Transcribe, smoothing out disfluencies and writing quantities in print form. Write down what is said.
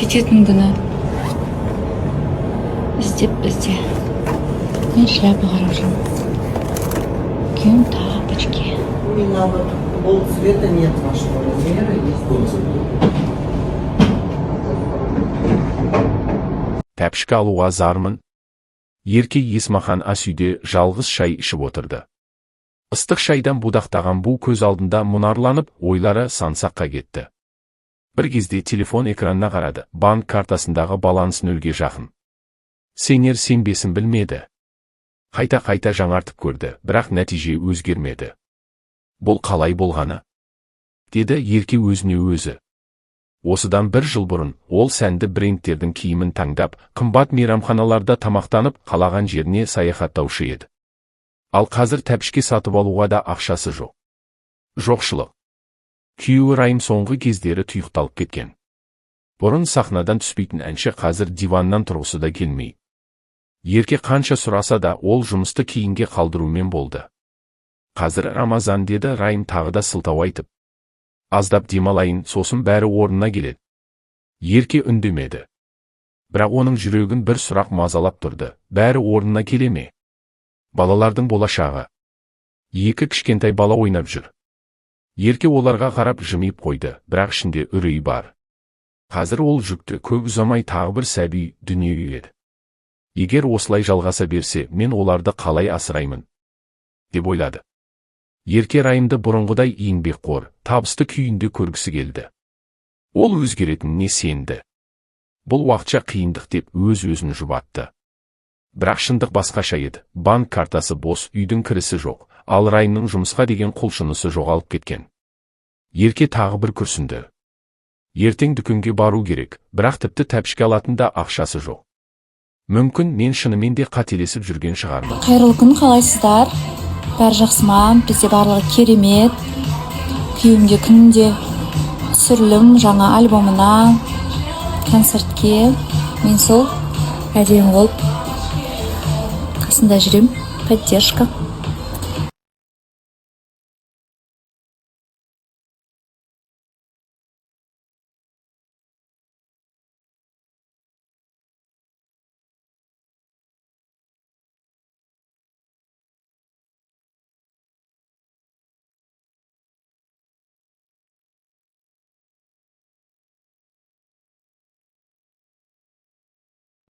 кететін күні іздеп бізде. Мен шляпа қарап жүрмін. Күйеуім тапочки. У меня вот пол цвета нет вашего размера, есть Тәпішкі алуға зармын. Ерке Есмахан ас үйде жалғыз шай ішіп отырды. Ыстық шайдан будақтаған бұл көз алдында мұнарланып, ойлары сансаққа кетті. Bir кезде телефон экранына қарады. Банк картасындағы баланс нөлге жақын. Сенер-сенбесін білмеді. Қайта-қайта жаңартып көрді, бірақ нәтиже өзгермеді. Бұл қалай болғаны? Деді ерке өзіне өзі. Осыдан 1 жыл бұрын, ол сәнді брендтердің киімін таңдап, қымбат мейрамханаларда тамақтанып, қалаған жеріне саяхаттаушы еді. Ал қазір тәпішке сатып алуға да ақшасы жоқ. Жоқшылық. Күйеуі Райым соңғы кездері тұйықталып кеткен. Бұрын сахнадан түспейтін әнші қазір диваннан тұрғысы да келмей. Ерке қанша сұраса да ол жұмысты кейінге қалдырумен болды. Қазір Рамазан, деді Райым тағы да сылтау айтып. Аздап демалайын, сосын бәрі орнына келеді. Ерке үндемеді. Бірақ оның жүрегін бір сұрақ мазалап тұрды. Бәрі орнына келе ме? Балалардың болашағы. 2 кішкентай бала ойнап жүр. Ерке оларға қарап жымиып қойды, бірақ ішінде үрей бар. Қазір ол жүкті, көп ұзамай тағы бір сәби дүниеге келеді. Егер осылай жалғаса берсе, мен оларды қалай асыраймын? Деп ойлады. Ерке Райымды бұрынғыдай еңбекқор, табысты күйінде көргісі келді. Ол өзгеретініне сенді. Бұл уақытша қиындық деп өз-өзін жұбатты. Бірақ шындық басқаша еді. Банк картасы бос, үйдің кірісі жоқ, ал Райымның жұмысқа деген құлшынысы жоғалып кеткен. Ерке тағы бір күрсінді. Ертең дүкенге бару керек, бірақ тіпті тәпішке алатын да ақшасы жоқ. Мүмкін мен шынымен де қателесіп жүрген шығармын. Қайырлы күн, қалайсыздар? Бәрі жақсы ма? Бізде барлығы керемет. Күйеуімде күнде түсірілім, жаңа альбомына, концертке. Мен сол әдемі болып қасында жүрем. Поддержка.